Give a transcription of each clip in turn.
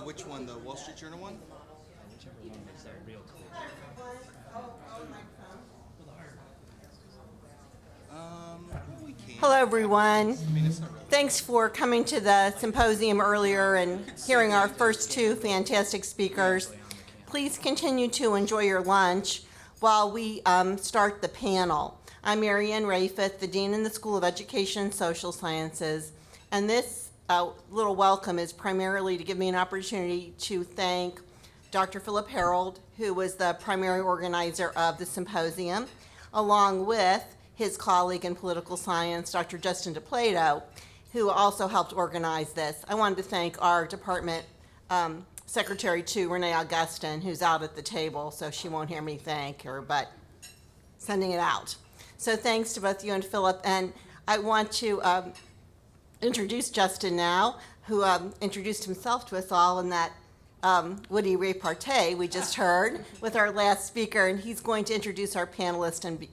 Which one, the Wall Street Journal one? Whichever one was real clear. We can. Hello, everyone. I mean, it's not really. Thanks for coming to the symposium earlier and hearing our first two fantastic speakers. Please continue to enjoy your lunch while we start the panel. I'm Marianne Rafith, the Dean in the School of Education and Social Sciences, and this little welcome is primarily to give me an opportunity to thank Dr. Philip Harold, who was the primary organizer of the symposium, along with his colleague in political science, Dr. Justin DePlato, who also helped organize this. I wanted to thank our department secretary too, Renee Augustin, who's out at the table, so she won't hear me thank her, but sending it out. So thanks to both you and Philip, and I want to introduce Justin now, who introduced himself to us all in that witty repartee we just heard with our last speaker, and he's going to introduce our panelist and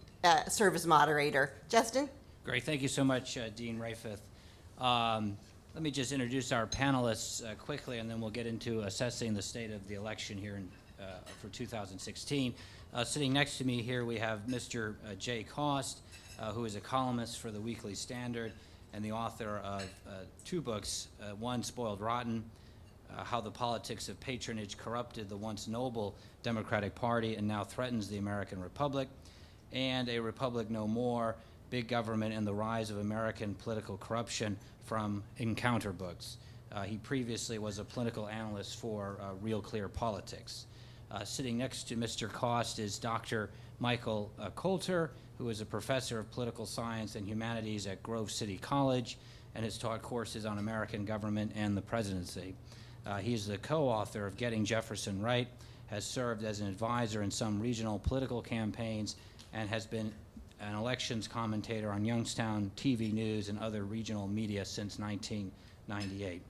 serve as moderator. Justin? Great, thank you so much, Dean Rafith. Let me just introduce our panelists quickly, and then we'll get into assessing the state of the election here for 2016. Sitting next to me here, we have Mr. Jay Cost, who is a columnist for the Weekly Standard and the author of two books, one, Spoiled Rotten, How the Politics of Patronage Corrupted the Once Noble Democratic Party and Now Threatens the American Republic, and A Republic No More, Big Government and the Rise of American Political Corruption from Encounter Books. He previously was a political analyst for Real Clear Politics. Sitting next to Mr. Cost is Dr. Michael Coulter, who is a professor of political science and humanities at Grove City College and has taught courses on American government and the presidency. He's the co-author of Getting Jefferson Right, has served as an advisor in some regional political campaigns, and has been an elections commentator on Youngstown TV News and other regional media since 1998.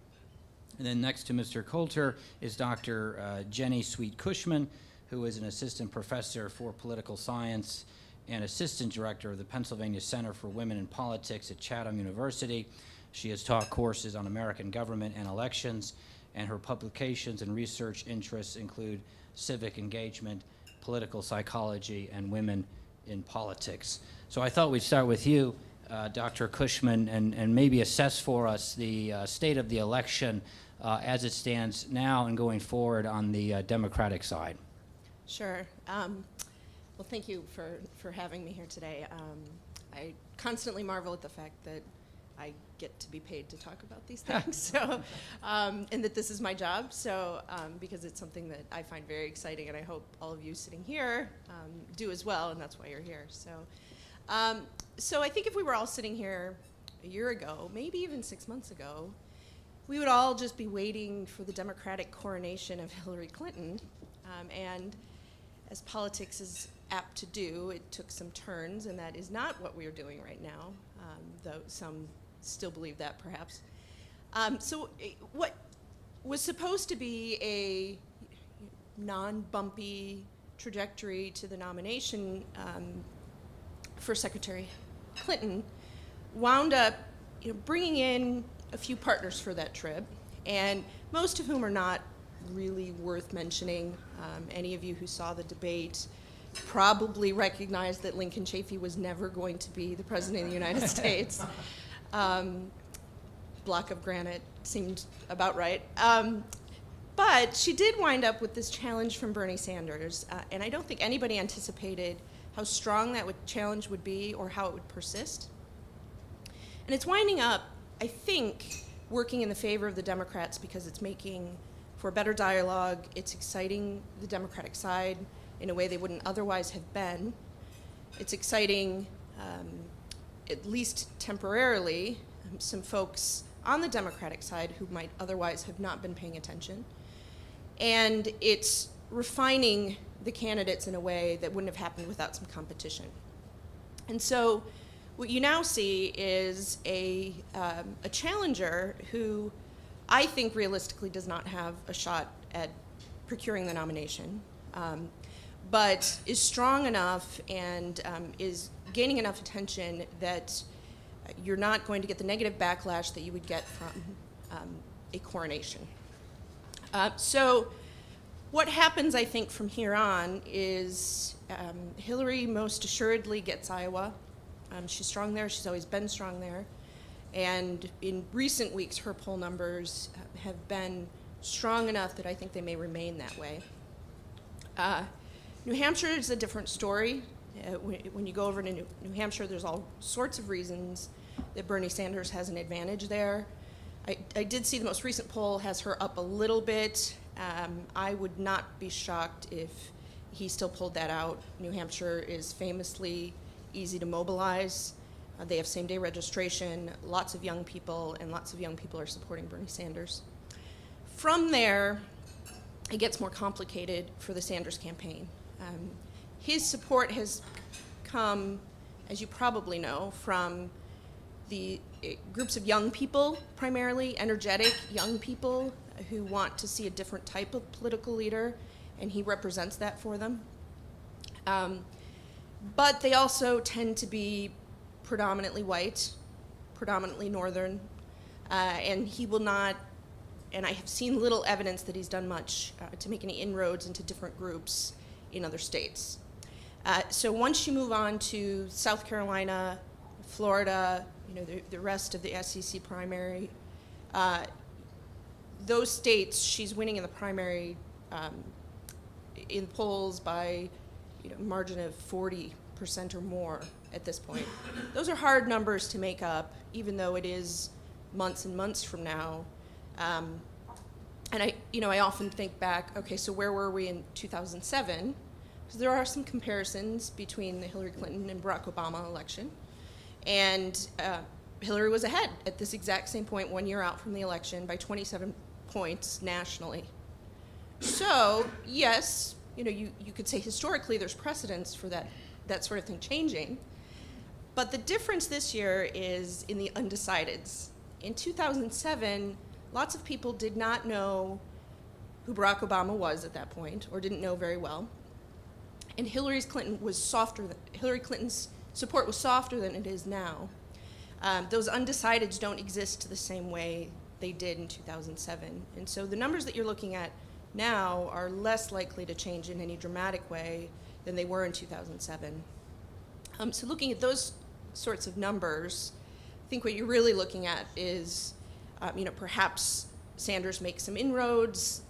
And then next to Mr. Coulter is Dr. Jennie Sweet-Cushman, who is an assistant professor for political science and assistant director of the Pennsylvania Center for Women in Politics at Chatham University. She has taught courses on American government and elections, and her publications and research interests include civic engagement, political psychology, and women in politics. So I thought we'd start with you, Dr. Cushman, and maybe assess for us the state of the election as it stands now and going forward on the Democratic side. Sure. Well, thank you for having me here today. I constantly marvel at the fact that I get to be paid to talk about these things, so, and that this is my job, so, because it's something that I find very exciting, and I hope all of you sitting here do as well, and that's why you're here. So, so I think if we were all sitting here a year ago, maybe even 6 months ago, we would all just be waiting for the Democratic coronation of Hillary Clinton, and as politics is apt to do, it took some turns, and that is not what we are doing right now, though some still believe that, perhaps. So what was supposed to be a non-bumpy trajectory to the nomination for Secretary Clinton wound up bringing in a few partners for that trip, and most of whom are not really worth mentioning. Any of you who saw the debate probably recognize that Lincoln Chafee was never going to be the President of the United States. Block of granite seemed about right. But she did wind up with this challenge from Bernie Sanders, and I don't think anybody anticipated how strong that challenge would be or how it would persist. And it's winding up, I think, working in the favor of the Democrats because it's making for a better dialogue. It's exciting the Democratic side in a way they wouldn't otherwise have been. It's exciting, at least temporarily, some folks on the Democratic side who might otherwise have not been paying attention. And it's refining the candidates in a way that wouldn't have happened without some competition. And so what you now see is a challenger who I think realistically does not have a shot at procuring the nomination, but is strong enough and is gaining enough attention that you're not going to get the negative backlash that you would get from a coronation. So what happens, I think, from here on is Hillary most assuredly gets Iowa. She's strong there. She's always been strong there. And in recent weeks, her poll numbers have been strong enough that I think they may remain that way. New Hampshire is a different story. When you go over to New Hampshire, there's all sorts of reasons that Bernie Sanders has an advantage there. I did see the most recent poll has her up a little bit. I would not be shocked if he still pulled that out. New Hampshire is famously easy to mobilize. They have same-day registration, lots of young people, and lots of young people are supporting Bernie Sanders. From there, it gets more complicated for the Sanders campaign. His support has come, as you probably know, from the groups of young people, primarily energetic young people who want to see a different type of political leader, and he represents that for them. But they also tend to be predominantly white, predominantly northern, and he will not, and I have seen little evidence that he's done much to make any inroads into different groups in other states. So once you move on to South Carolina, Florida, the rest of the SEC primary, those states, she's winning in the primary in polls by a margin of 40% or more at this point. Those are hard numbers to make up, even though it is months and months from now. And I often think back, okay, so where were we in 2007? Because there are some comparisons between the Hillary Clinton and Barack Obama election. And Hillary was ahead at this exact same point 1 year out from the election by 27 points nationally. So, yes, you could say historically there's precedence for that sort of thing changing. But the difference this year is in the undecideds. In 2007, lots of people did not know who Barack Obama was at that point, or didn't know very well. And Hillary Clinton's support was softer than it is now. Those undecideds don't exist the same way they did in 2007. And so the numbers that you're looking at now are less likely to change in any dramatic way than they were in 2007. So looking at those sorts of numbers, I think what you're really looking at is, perhaps Sanders makes some inroads,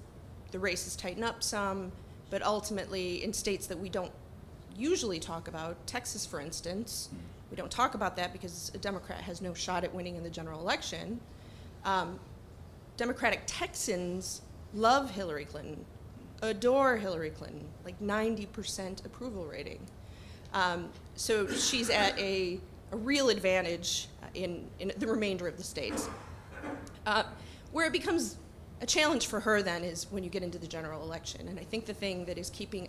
the races tighten up some, but ultimately in states that we don't usually talk about, Texas, for instance, we don't talk about that because a Democrat has no shot at winning in the general election. Democratic Texans love Hillary Clinton, adore Hillary Clinton, like 90% approval rating. So she's at a real advantage in the remainder of the states. Where it becomes a challenge for her then is when you get into the general election. And I think the thing that is keeping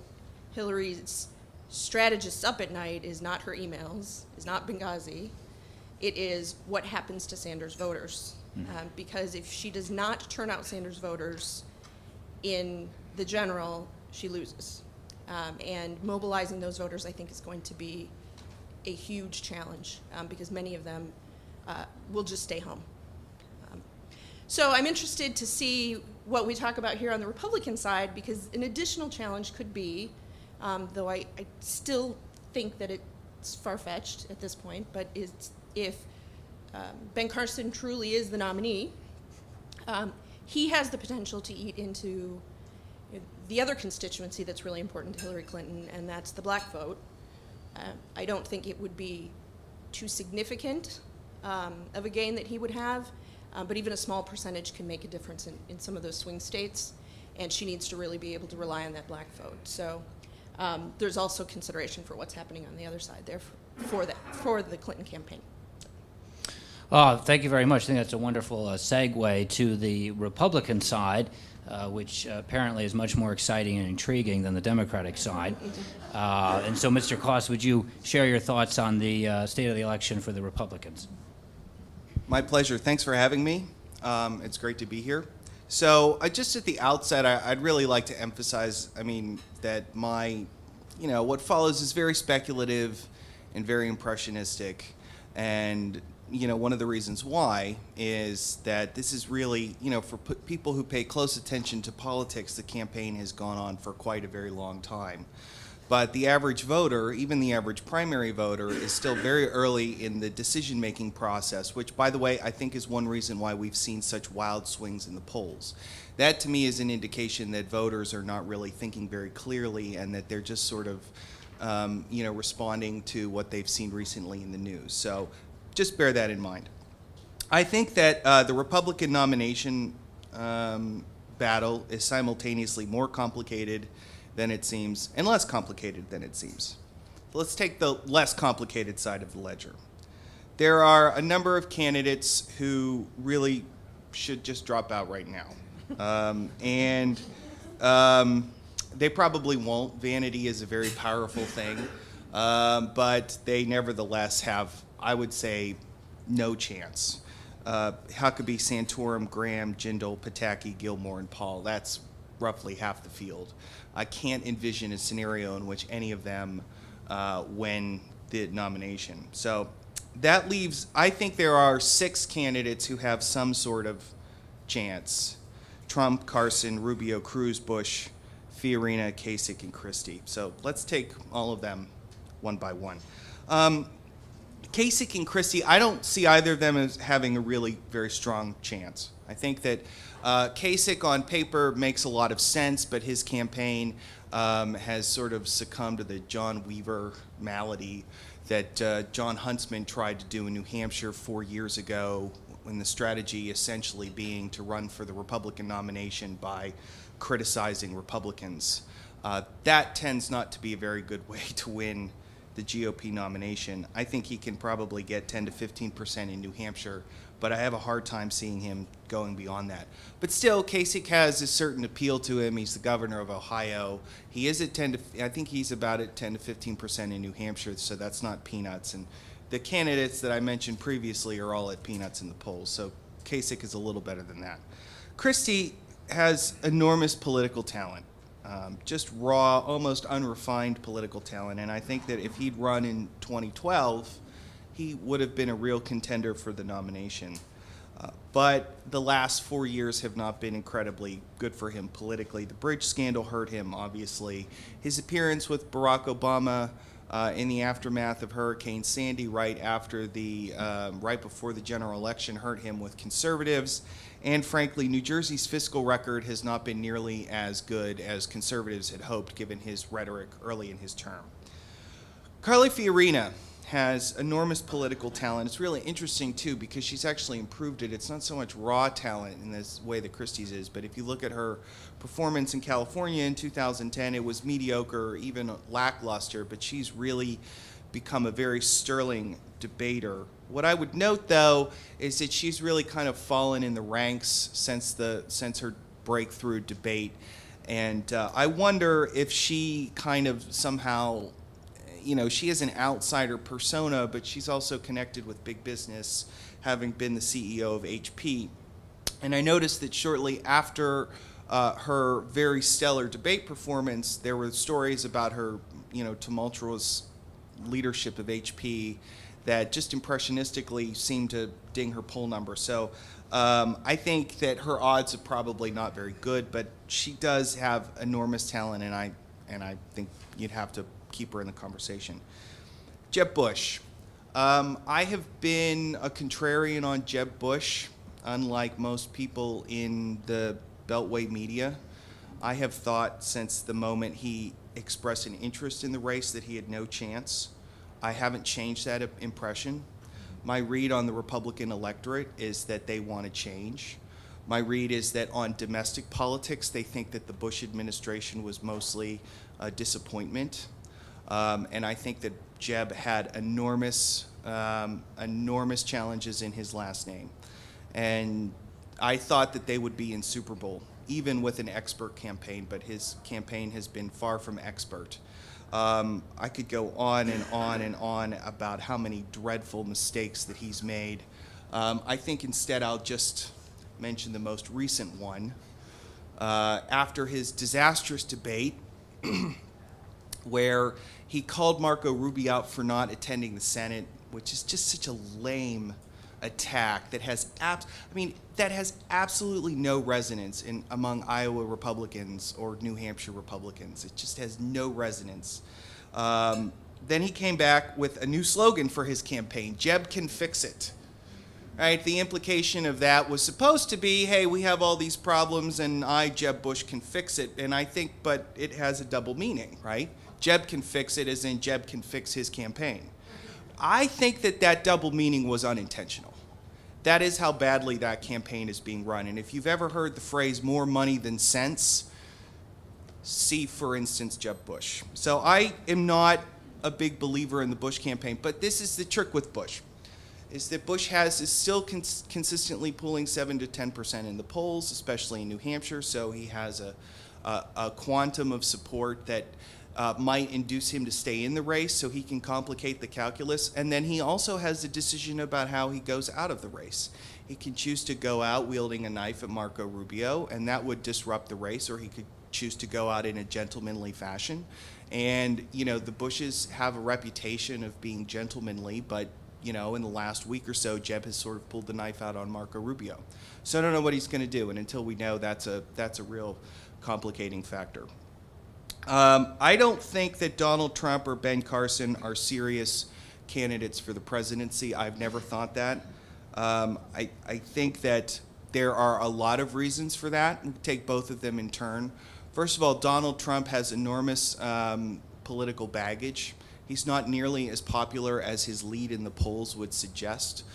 Hillary's strategists up at night is not her emails, is not Benghazi. It is what happens to Sanders voters. Because if she does not turn out Sanders voters in the general, she loses. And mobilizing those voters, I think, is going to be a huge challenge because many of them will just stay home. So I'm interested to see what we talk about here on the Republican side, because an additional challenge could be, though I still think that it's far-fetched at this point, but if Ben Carson truly is the nominee, he has the potential to eat into the other constituency that's really important to Hillary Clinton, and that's the black vote. I don't think it would be too significant of a gain that he would have, but even a small percentage can make a difference in some of those swing states, and she needs to really be able to rely on that black vote. So there's also consideration for what's happening on the other side there for the Clinton campaign. Thank you very much. I think that's a wonderful segue to the Republican side, which apparently is much more exciting and intriguing than the Democratic side. And so, Mr. Koss, would you share your thoughts on the state of the election for the Republicans? My pleasure. Thanks for having me. It's great to be here. So just at the outset, I'd really like to emphasize, that what follows is very speculative and very impressionistic, and one of the reasons why is that this is really, for people who pay close attention to politics, the campaign has gone on for quite a very long time. But the average voter, even the average primary voter, is still very early in the decision-making process, which, by the way, I think is one reason why we've seen such wild swings in the polls. That, to me, is an indication that voters are not really thinking very clearly and that they're just sort of, responding to what they've seen recently in the news. So just bear that in mind. I think that the Republican nomination battle is simultaneously more complicated than it seems, and less complicated than it seems. Let's take the less complicated side of the ledger. There are a number of candidates who really should just drop out right now. They probably won't. Vanity is a very powerful thing, but they nevertheless have, I would say, no chance. Huckabee, Santorum, Graham, Jindal, Pataki, Gilmore, and Paul. That's roughly half the field. I can't envision a scenario in which any of them win the nomination. So that leaves, I think there are 6 candidates who have some sort of chance. Trump, Carson, Rubio, Cruz, Bush, Fiorina, Kasich, and Christie. So let's take all of them one by one. Kasich and Christie, I don't see either of them as having a really very strong chance. I think that Kasich on paper makes a lot of sense, but his campaign has sort of succumbed to the John Weaver malady that John Huntsman tried to do in New Hampshire 4 years ago, when the strategy essentially being to run for the Republican nomination by criticizing Republicans. That tends not to be a very good way to win the GOP nomination. I think he can probably get 10 to 15% in New Hampshire, but I have a hard time seeing him going beyond that. But still, Kasich has a certain appeal to him. He's the governor of Ohio. He is at I think he's about at 10 to 15% in New Hampshire, so that's not peanuts. And the candidates that I mentioned previously are all at peanuts in the polls, so Kasich is a little better than that. Christie has enormous political talent, just raw, almost unrefined political talent, and I think that if he'd run in 2012, he would have been a real contender for the nomination. But the last 4 years have not been incredibly good for him politically. The bridge scandal hurt him, obviously. His appearance with Barack Obama in the aftermath of Hurricane Sandy, right before the general election, hurt him with conservatives. And frankly, New Jersey's fiscal record has not been nearly as good as conservatives had hoped, given his rhetoric early in his term. Carly Fiorina has enormous political talent. It's really interesting, too, because she's actually improved it. It's not so much raw talent in this way that Christie's is, but if you look at her performance in California in 2010, it was mediocre, even lackluster, but she's really become a very sterling debater. What I would note, though, is that she's really kind of fallen in the ranks since her breakthrough debate, and I wonder if she kind of somehow, she is an outsider persona, but she's also connected with big business, having been the CEO of HP. And I noticed that shortly after her very stellar debate performance, there were stories about her, tumultuous leadership of HP that just impressionistically seemed to ding her poll number. So I think that her odds are probably not very good, but she does have enormous talent, and I think you'd have to keep her in the conversation. Jeb Bush. I have been a contrarian on Jeb Bush, unlike most people in the Beltway media. I have thought since the moment he expressed an interest in the race that he had no chance. I haven't changed that impression. My read on the Republican electorate is that they want to change. My read is that on domestic politics, they think that the Bush administration was mostly a disappointment. And I think that Jeb had enormous challenges in his last name. And I thought that they would be in Super Bowl, even with an expert campaign, but his campaign has been far from expert. I could go on and on and on about how many dreadful mistakes that he's made. I think instead I'll just mention the most recent one. After his disastrous debate, where he called Marco Rubio out for not attending the Senate, which is just such a lame attack that has that has absolutely no resonance among Iowa Republicans or New Hampshire Republicans. It just has no resonance. Then he came back with a new slogan for his campaign: Jeb can fix it. Right? The implication of that was supposed to be, hey, we have all these problems and I, Jeb Bush, can fix it. And I think, but it has a double meaning, right? Jeb can fix it as in Jeb can fix his campaign. I think that double meaning was unintentional. That is how badly that campaign is being run. And if you've ever heard the phrase more money than sense, see, for instance, Jeb Bush. So I am not a big believer in the Bush campaign, but this is the trick with Bush, is that Bush is still consistently pulling 7 to 10% in the polls, especially in New Hampshire. So he has a quantum of support that might induce him to stay in the race so he can complicate the calculus. And then he also has a decision about how he goes out of the race. He can choose to go out wielding a knife at Marco Rubio, and that would disrupt the race, or he could choose to go out in a gentlemanly fashion. And, you know, the Bushes have a reputation of being gentlemanly, but in the last week or so, Jeb has sort of pulled the knife out on Marco Rubio. So I don't know what he's going to do, and until we know, that's a real complicating factor. I don't think that Donald Trump or Ben Carson are serious candidates for the presidency. I've never thought that. I think that there are a lot of reasons for that, and take both of them in turn. First of all, Donald Trump has enormous political baggage. He's not nearly as popular as his lead in the polls would suggest.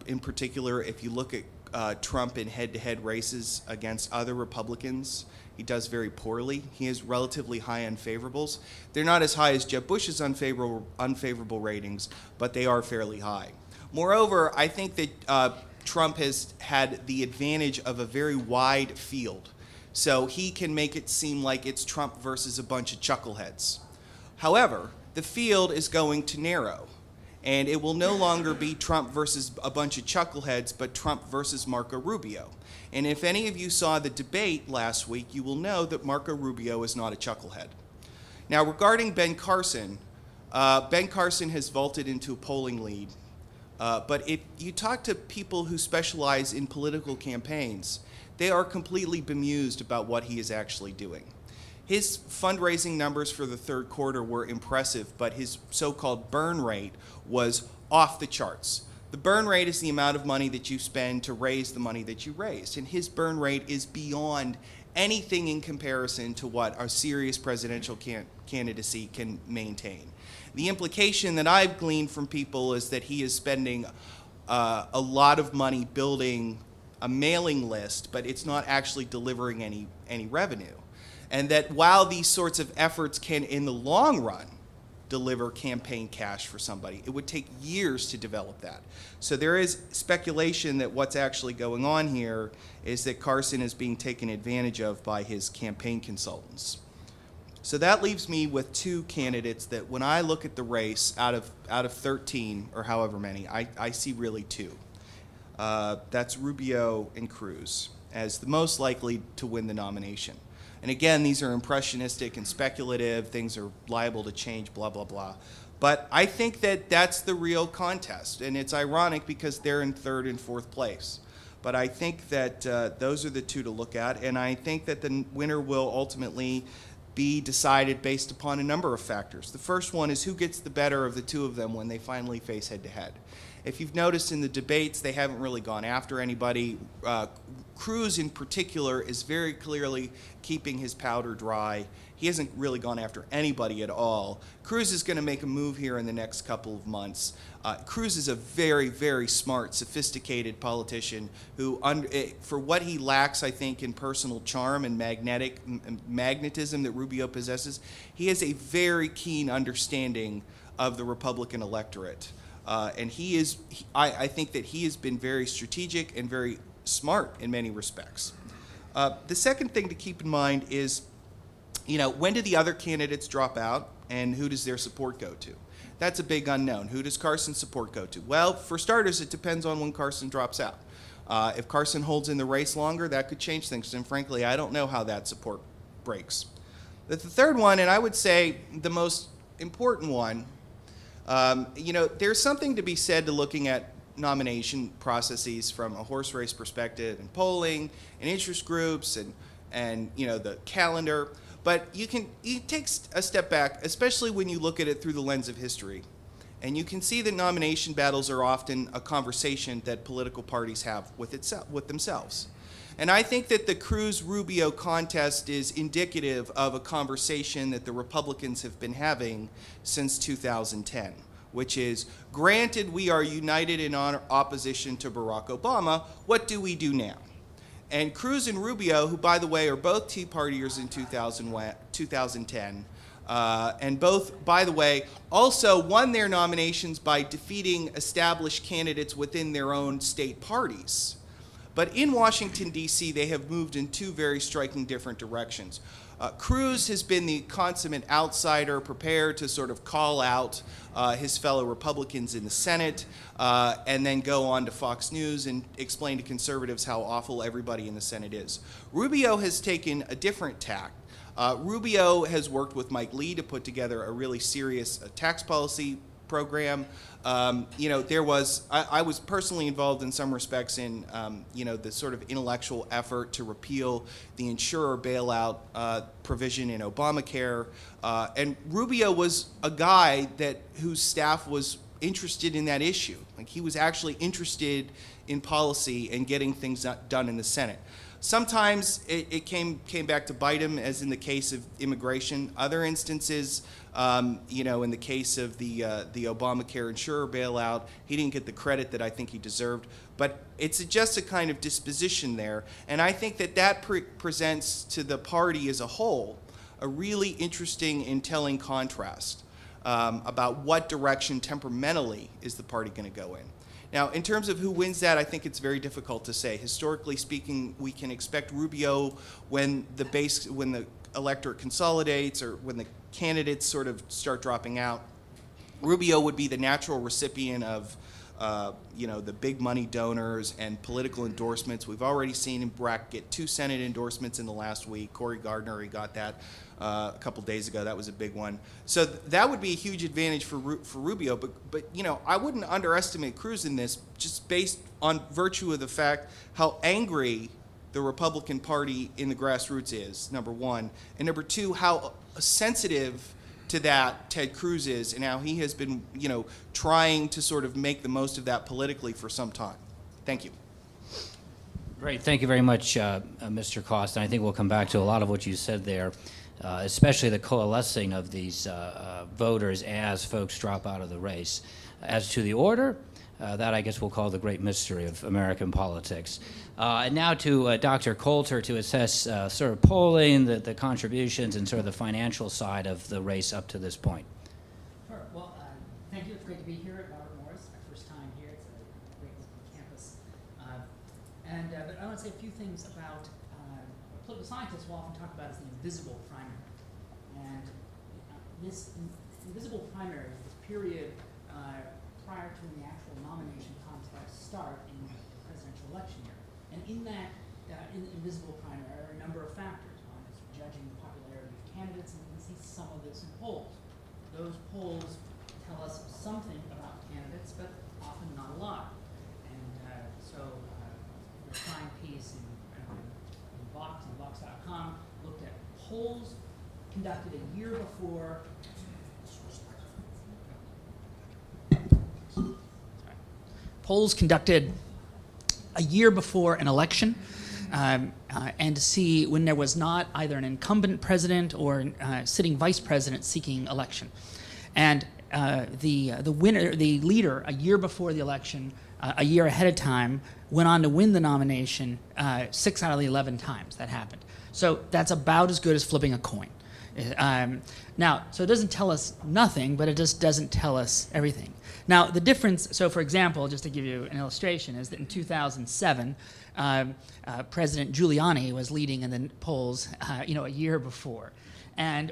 In particular, if you look at Trump in head-to-head races against other Republicans, he does very poorly. He has relatively high unfavorables. They're not as high as Jeb Bush's unfavorable ratings, but they are fairly high. Moreover, I think that Trump has had the advantage of a very wide field, so he can make it seem like it's Trump versus a bunch of chuckleheads. However, the field is going to narrow, and it will no longer be Trump versus a bunch of chuckleheads, but Trump versus Marco Rubio. And if any of you saw the debate last week, you will know that Marco Rubio is not a chucklehead. Now, regarding Ben Carson has vaulted into a polling lead. But if you talk to people who specialize in political campaigns, they are completely bemused about what he is actually doing. His fundraising numbers for the third quarter were impressive, but his so-called burn rate was off the charts. The burn rate is the amount of money that you spend to raise the money that you raised, and his burn rate is beyond anything in comparison to what our serious presidential candidacy can maintain. The implication that I've gleaned from people is that he is spending a lot of money building a mailing list, but it's not actually delivering any revenue. And that while these sorts of efforts can, in the long run, deliver campaign cash for somebody, it would take years to develop that. So there is speculation that what's actually going on here is that Carson is being taken advantage of by his campaign consultants. So that leaves me with two candidates that when I look at the race out of 13 or however many, I see really two. That's Rubio and Cruz as the most likely to win the nomination. And again, these are impressionistic and speculative. Things are liable to change, blah, blah, blah. But I think that that's the real contest. And it's ironic because they're in third and fourth place. But I think that those are the two to look at. And I think that the winner will ultimately be decided based upon a number of factors. The first one is who gets the better of the two of them when they finally face head-to-head. If you've noticed in the debates, they haven't really gone after anybody. Cruz in particular is very clearly keeping his powder dry. He hasn't really gone after anybody at all. Cruz is going to make a move here in the next couple of months. Cruz is a very, very smart, sophisticated politician who, for what he lacks, I think, in personal charm and magnetism that Rubio possesses, he has a very keen understanding of the Republican electorate. And I think that he has been very strategic and very smart in many respects. The second thing to keep in mind is, when do the other candidates drop out and who does their support go to? That's a big unknown. Who does Carson's support go to? Well, for starters, it depends on when Carson drops out. If Carson holds in the race longer, that could change things. And frankly, I don't know how that support breaks. The third one, and I would say the most important one, there's something to be said to looking at nomination processes from a horse race perspective, and polling, and interest groups, and the calendar. But you take a step back, especially when you look at it through the lens of history. And you can see that nomination battles are often a conversation that political parties have with themselves. And I think that the Cruz-Rubio contest is indicative of a conversation that the Republicans have been having since 2010, which is, granted we are united in opposition to Barack Obama, what do we do now? And Cruz and Rubio, who, by the way, are both Tea Partiers in 2010, and both, by the way, also won their nominations by defeating established candidates within their own state parties. But in Washington, D.C., they have moved in two very striking different directions. Cruz has been the consummate outsider, prepared to sort of call out his fellow Republicans in the Senate, and then go on to Fox News and explain to conservatives how awful everybody in the Senate is. Rubio has taken a different tack. Rubio has worked with Mike Lee to put together a really serious tax policy program. I was personally involved in some respects in, the sort of intellectual effort to repeal the insurer bailout provision in Obamacare. And Rubio was a guy whose staff was interested in that issue. Like, he was actually interested in policy and getting things done in the Senate. Sometimes it came back to bite him, as in the case of immigration. Other instances, in the case of the Obamacare insurer bailout, he didn't get the credit that I think he deserved. But it's just a kind of disposition there. And I think that presents to the party as a whole a really interesting and telling contrast about what direction temperamentally is the party going to go in. Now, in terms of who wins that, I think it's very difficult to say. Historically speaking, we can expect Rubio when the electorate consolidates, or when the candidates sort of start dropping out. Rubio would be the natural recipient of the big money donors and political endorsements. We've already seen him get 2 Senate endorsements in the last week. Cory Gardner, he got that a couple days ago. That was a big one. So that would be a huge advantage for Rubio. But I wouldn't underestimate Cruz in this, just based on virtue of the fact how angry the Republican Party in the grassroots is, number one. And number two, how sensitive to that Ted Cruz is, and how he has been, trying to sort of make the most of that politically for some time. Thank you. Great. Thank you very much, Mr. Cost. And I think we'll come back to a lot of what you said there, especially the coalescing of these voters as folks drop out of the race. As to the order, that I guess we'll call the great mystery of American politics. And now to Dr. Coulter to assess sort of polling, the contributions, and sort of the financial side of the race up to this point. Sure. Well, thank you. It's great to be here at Robert Morris. My first time here. It's a great campus. But I want to say a few things about what political scientists will often talk about as the invisible primary. And this invisible primary is this period prior to when the actual nomination contests start in the presidential election year. And in that, in the invisible primary are a number of factors. One is judging the popularity of candidates, and you can see some of this in polls. Those polls tell us something about candidates, but often not a lot. And so the fine piece in Vox and Vox.com looked at polls conducted a year before. Polls conducted a year before an election, and to see when there was not either an incumbent president or sitting vice president seeking election. And the leader, a year before the election, a year ahead of time, went on to win the nomination 6 out of the 11 times that happened. So that's about as good as flipping a coin. Now, so it doesn't tell us nothing, but it just doesn't tell us everything. Now, the difference, so for example, just to give you an illustration, is that in 2007, President Giuliani was leading in the polls, a year before.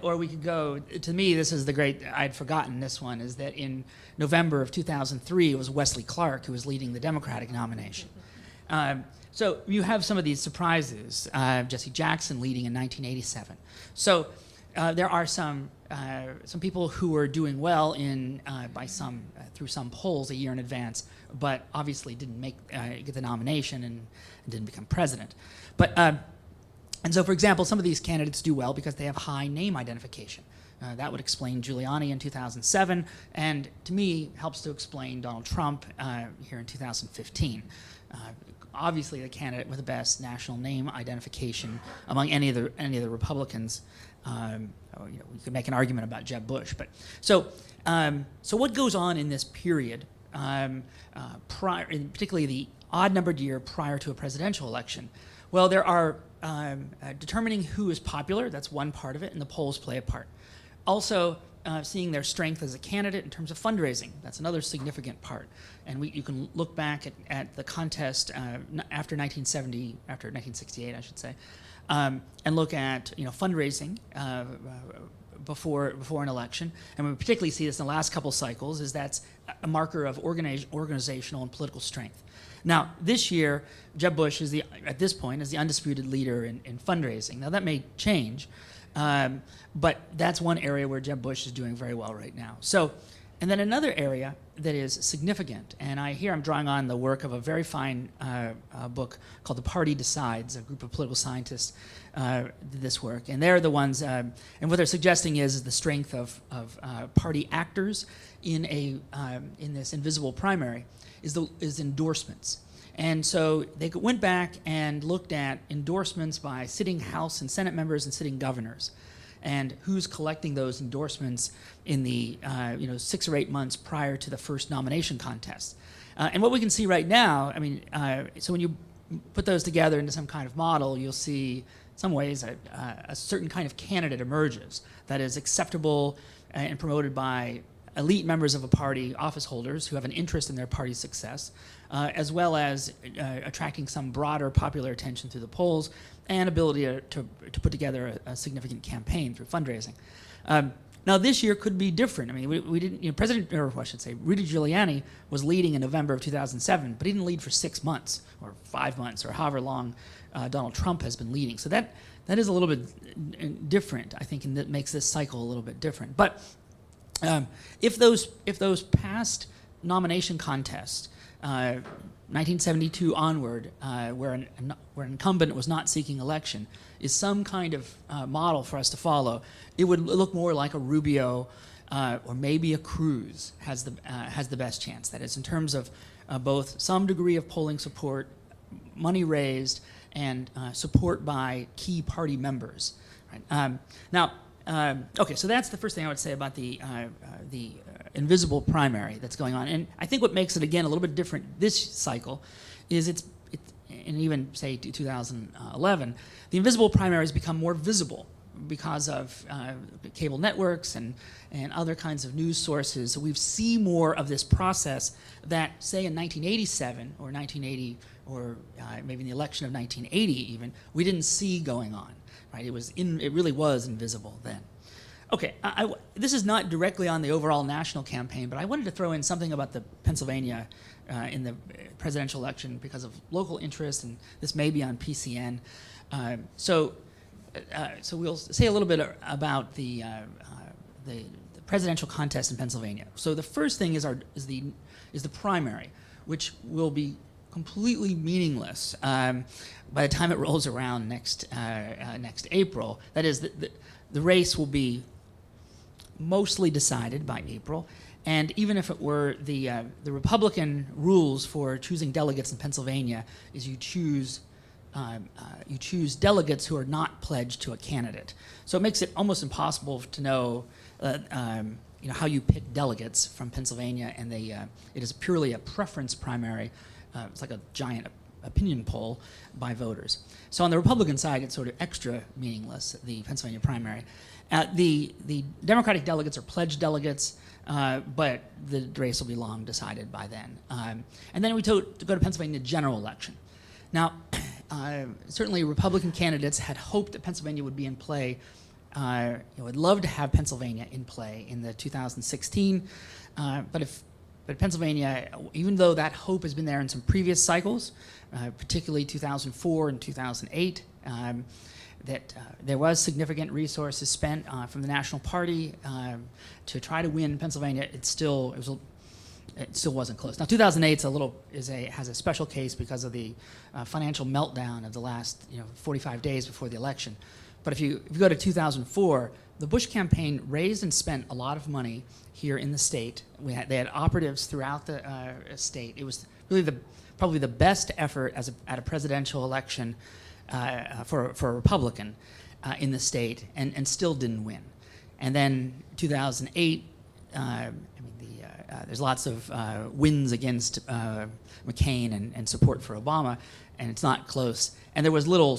Or we could go, to me, this is the great, I'd forgotten this one, is that in November of 2003, it was Wesley Clark who was leading the Democratic nomination. So you have some of these surprises. Jesse Jackson leading in 1987. So there are some some people who were doing well in through some polls a year in advance, but obviously didn't get the nomination and didn't become president. But and so, for example, some of these candidates do well because they have high name identification. That would explain Giuliani in 2007, and to me helps to explain Donald Trump here in 2015. Obviously, the candidate with the best national name identification among any of the Republicans. We could make an argument about Jeb Bush, but so what goes on in this period, particularly the odd-numbered year prior to a presidential election? Well, there are determining who is popular. That's one part of it, and the polls play a part. Also, seeing their strength as a candidate in terms of fundraising. That's another significant part. And you can look back at the contest after 1968, I should say, and look at fundraising before an election. And we particularly see this in the last couple cycles, is that's a marker of organizational and political strength. Now, this year, Jeb Bush at this point is the undisputed leader in fundraising. Now, that may change. But that's one area where Jeb Bush is doing very well right now. So, and then another area that is significant, and I'm drawing on the work of a very fine book called The Party Decides. A group of political scientists did this work, and they're the ones, and what they're suggesting is the strength of party actors in this invisible primary is endorsements. And so they went back and looked at endorsements by sitting House and Senate members and sitting governors, and who's collecting those endorsements in the 6 or 8 months prior to the first nomination contest. And what we can see right now, so when you put those together into some kind of model, you'll see, in some ways, a certain kind of candidate emerges that is acceptable and promoted by elite members of a party, office holders who have an interest in their party's success, as well as attracting some broader popular attention through the polls and ability to put together a significant campaign through fundraising. Now, this year could be different. We didn't, Rudy Giuliani was leading in November of 2007, but he didn't lead for 6 months or 5 months or however long Donald Trump has been leading. So that is a little bit different, I think, and that makes this cycle a little bit different. But if those past nomination contests, 1972 onward, where an incumbent was not seeking election, is some kind of model for us to follow, it would look more like a Rubio or maybe a Cruz has the best chance. That is, in terms of both some degree of polling support, money raised, and support by key party members. Right? Okay, so that's the first thing I would say about the invisible primary that's going on. And I think what makes it, again, a little bit different this cycle is and even, say, 2011, the invisible primary has become more visible because of cable networks and other kinds of news sources. So we see more of this process that, say, in 1987 or 1980, or maybe in the election of 1980 even, we didn't see going on. Right? It really was invisible then. Okay, this is not directly on the overall national campaign, but I wanted to throw in something about the Pennsylvania in the presidential election because of local interest, and this may be on PCN. So we'll say a little bit about the presidential contest in Pennsylvania. So the first thing is the primary, which will be completely meaningless by the time it rolls around next April. That is, the race will be mostly decided by April, and even if it were the Republican rules for choosing delegates in Pennsylvania is you choose delegates who are not pledged to a candidate. So it makes it almost impossible to know how you pick delegates from Pennsylvania, and it is purely a preference primary. It's like a giant opinion poll by voters. So on the Republican side, it's sort of extra meaningless, the Pennsylvania primary. The Democratic delegates are pledged delegates, but the race will be long decided by then. And then we go to Pennsylvania general election. Now, certainly Republican candidates had hoped that Pennsylvania would be in play. Would love to have Pennsylvania in play in the 2016, but Pennsylvania, even though that hope has been there in some previous cycles, particularly 2004 and 2008, there was significant resources spent from the National Party to try to win Pennsylvania. It still wasn't close. Now, 2008 has a special case because of the financial meltdown of the last 45 days before the election. But if you go to 2004, the Bush campaign raised and spent a lot of money here in the state. They had operatives throughout the state. It was really probably the best effort at a presidential election for a Republican in the state, and still didn't win. And then 2008, there's lots of wins against McCain and support for Obama, and it's not close. And there was little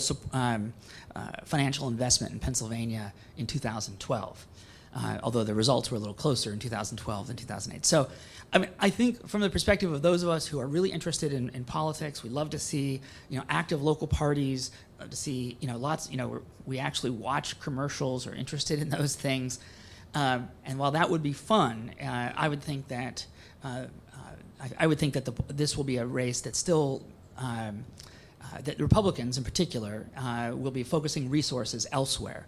financial investment in Pennsylvania in 2012, although the results were a little closer in 2012 than 2008. So, I think from the perspective of those of us who are really interested in politics, we love to see active local parties, to see lots. We actually watch commercials, or interested in those things. And while that would be fun, I would think that this will be a race that still that Republicans in particular will be focusing resources elsewhere,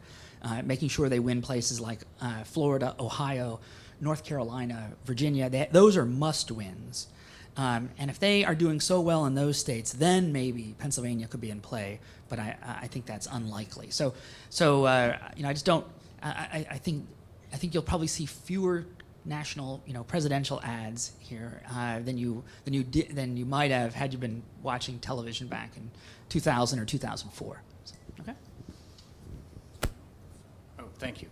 making sure they win places like Florida, Ohio, North Carolina, Virginia. Those are must-wins. And if they are doing so well in those states, then maybe Pennsylvania could be in play. But I think that's unlikely. So I just don't. I think you'll probably see fewer national, presidential ads here than you might have had you been watching television back in 2000 or 2004. So, okay. Oh, thank you.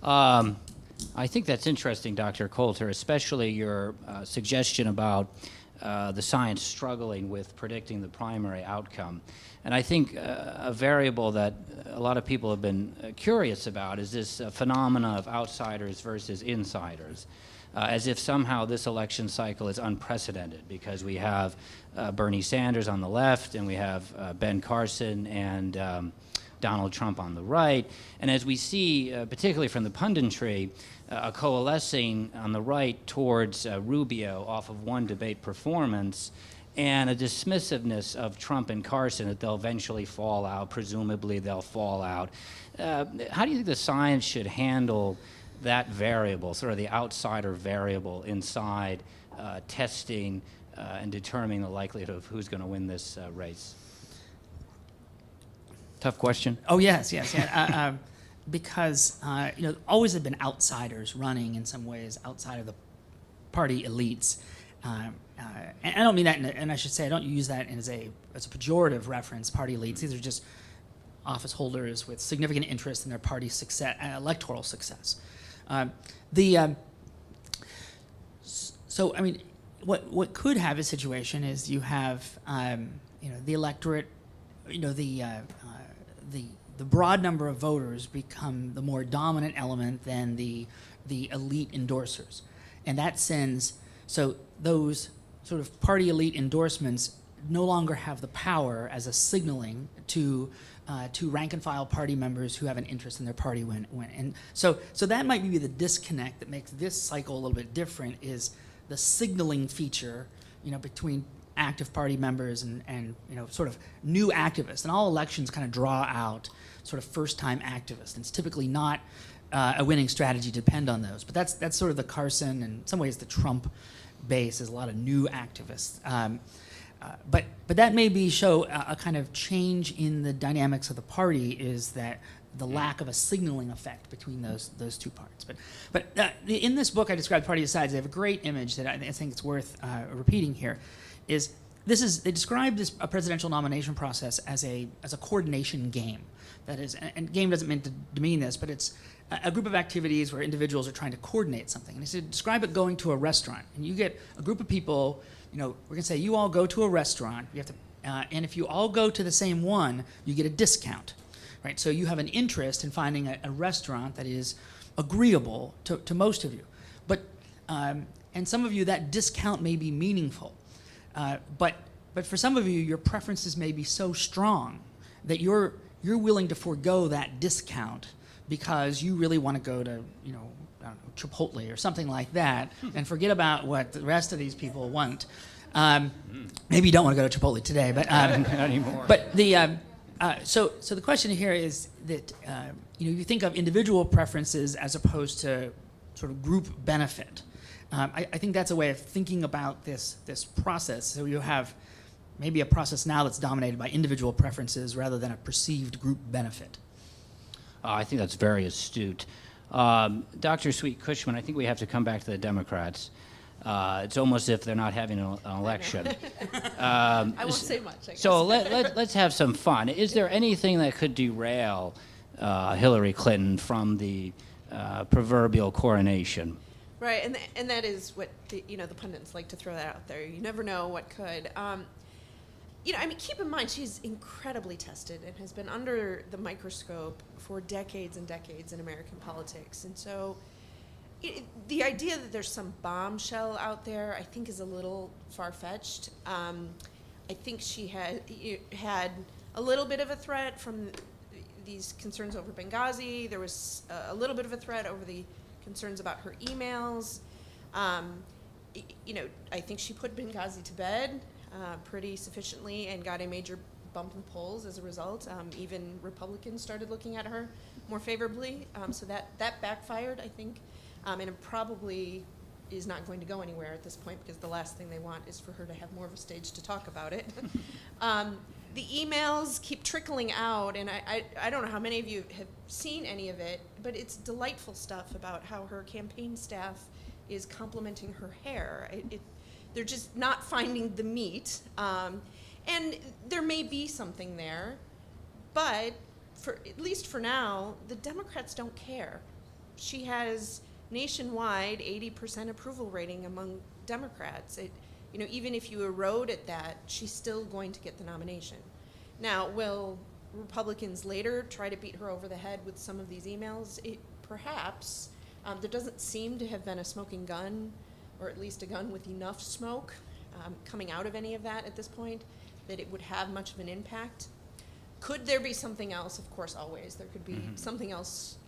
I think that's interesting, Dr. Coulter, especially your suggestion about the science struggling with predicting the primary outcome. And I think a variable that a lot of people have been curious about is this phenomena of outsiders versus insiders, as if somehow this election cycle is unprecedented because we have Bernie Sanders on the left and we have Ben Carson and Donald Trump on the right. And as we see, particularly from the punditry, a coalescing on the right towards Rubio off of one debate performance, and a dismissiveness of Trump and Carson, that they'll eventually fall out, presumably they'll fall out. How do you think the science should handle that variable, sort of the outsider variable inside testing and determining the likelihood of who's going to win this race? Tough question. Oh, yes. Yeah. Because always have been outsiders running in some ways outside of the party elites. And I don't mean that, and I should say I don't use that as a pejorative reference. Party elites; these are just office holders with significant interest in their party's success, electoral success. So I mean, what could have a situation is you have the electorate, the broad number of voters become the more dominant element than the elite endorsers, and that sends those sort of party elite endorsements no longer have the power as a signaling to rank and file party members who have an interest in their party win. And so that might be the disconnect that makes this cycle a little bit different, is the signaling feature, between active party members and sort of new activists. And all elections kind of draw out sort of first-time activists. And it's typically not a winning strategy to depend on those. But that's sort of the Carson, and in some ways the Trump base is a lot of new activists. But that may show a kind of change in the dynamics of the party, is that the lack of a signaling effect between those two parts. But in this book I describe Party Decides. They have a great image that I think it's worth repeating here. They describe a presidential nomination process as a coordination game. That is, and game doesn't mean to demean this, but it's a group of activities where individuals are trying to coordinate something. And they said, describe it going to a restaurant, and you get a group of people. We're going to say you all go to a restaurant. You have to, and if you all go to the same one, you get a discount, right? So you have an interest in finding a restaurant that is agreeable to most of you, but and some of you that discount may be meaningful, but for some of you your preferences may be so strong that you're willing to forego that discount because you really want to go to I don't know, Chipotle or something like that, and forget about what the rest of these people want. Maybe you don't want to go to Chipotle today, but not anymore. But So the question here is that you think of individual preferences as opposed to sort of group benefit. I think that's a way of thinking about this process. So you have maybe a process now that's dominated by individual preferences rather than a perceived group benefit. I think that's very astute. Dr. Sweet-Cushman, I think we have to come back to the Democrats. It's almost as if they're not having an election. I won't say much, I guess. So let's have some fun. Is there anything that could derail Hillary Clinton from the proverbial coronation? Right, and that is what the pundits like to throw that out there. You never know what could. Keep in mind she's incredibly tested and has been under the microscope for decades and decades in American politics, and so the idea that there's some bombshell out there, I think, is a little far-fetched. I think she had a little bit of a threat from these concerns over Benghazi. There was a little bit of a threat over the concerns about her emails. I think she put Benghazi to bed pretty sufficiently and got a major bump in the polls as a result. Even Republicans started looking at her more favorably. So that backfired, I think. And it probably is not going to go anywhere at this point because the last thing they want is for her to have more of a stage to talk about it. The emails keep trickling out, and I don't know how many of you have seen any of it, but it's delightful stuff about how her campaign staff is complimenting her hair. They're just not finding the meat. And there may be something there, but at least for now, the Democrats don't care. She has nationwide 80% approval rating among Democrats. Even if you erode at that, she's still going to get the nomination. Now, will Republicans later try to beat her over the head with some of these emails? Perhaps. There doesn't seem to have been a smoking gun, or at least a gun with enough smoke coming out of any of that at this point, that it would have much of an impact. Could there be something else? Of course, always. There could be something else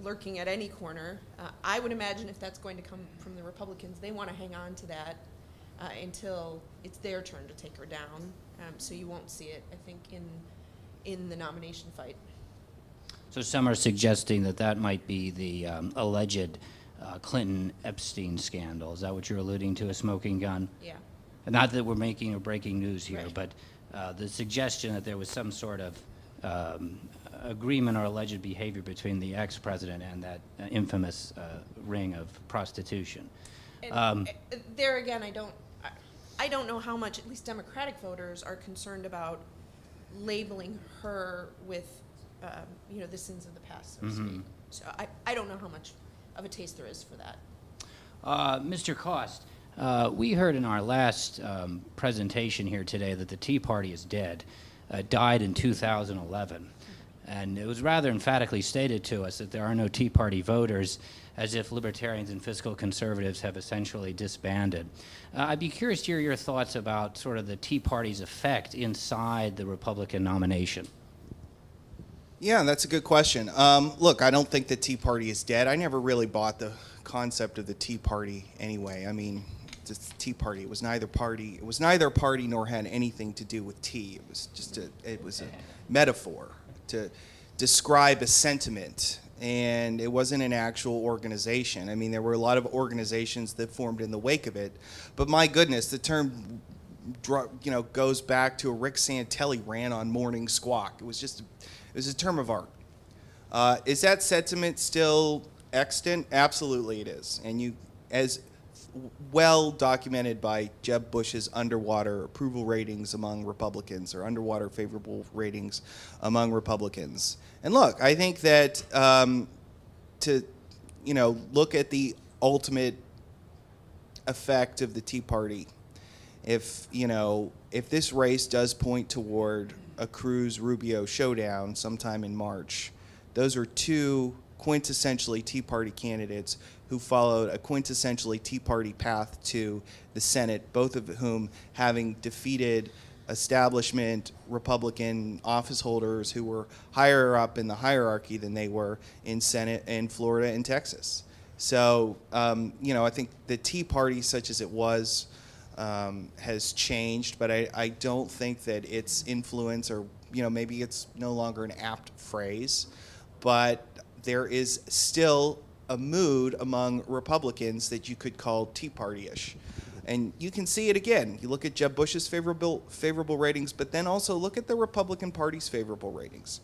lurking at any corner. I would imagine if that's going to come from the Republicans, they want to hang on to that until it's their turn to take her down. So you won't see it, I think, in the nomination fight. So some are suggesting that might be the alleged Clinton-Epstein scandal. Is that what you're alluding to, a smoking gun? Yeah. Not that we're making or breaking news here, right, but the suggestion that there was some sort of agreement or alleged behavior between the ex-president and that infamous ring of prostitution. And there again, I don't know how much, at least Democratic voters, are concerned about labeling her with, the sins of the past, so to speak. So I don't know how much of a taste there is for that. Mr. Cost, we heard in our last presentation here today that the Tea Party is dead. Died in 2011. And it was rather emphatically stated to us that there are no Tea Party voters, as if libertarians and fiscal conservatives have essentially disbanded. I'd be curious to hear your thoughts about sort of the Tea Party's effect inside the Republican nomination. Yeah, that's a good question. Look, I don't think the Tea Party is dead. I never really bought the concept of the Tea Party anyway. I mean, the Tea Party, it was neither party nor had anything to do with tea. It was just a metaphor to describe a sentiment, and it wasn't an actual organization. I mean, there were a lot of organizations that formed in the wake of it, but my goodness, the term goes back to a Rick Santelli ran on Morning Squawk. It was a term of art. Is that sentiment still extant? Absolutely it is. And as well documented by Jeb Bush's underwater approval ratings among Republicans, or underwater favorable ratings among Republicans. And look, I think that to look at the ultimate effect of the Tea Party, if this race does point toward a Cruz-Rubio showdown sometime in March, those are two quintessentially Tea Party candidates who followed a quintessentially Tea Party path to the Senate, both of whom having defeated establishment Republican office holders who were higher up in the hierarchy than they were in Senate in Florida and Texas. So, I think the Tea Party, such as it was has changed, but I don't think that its influence, or maybe it's no longer an apt phrase, but there is still a mood among Republicans that you could call Tea Party-ish. And you can see it again. You look at Jeb Bush's favorable ratings, but then also look at the Republican Party's favorable ratings.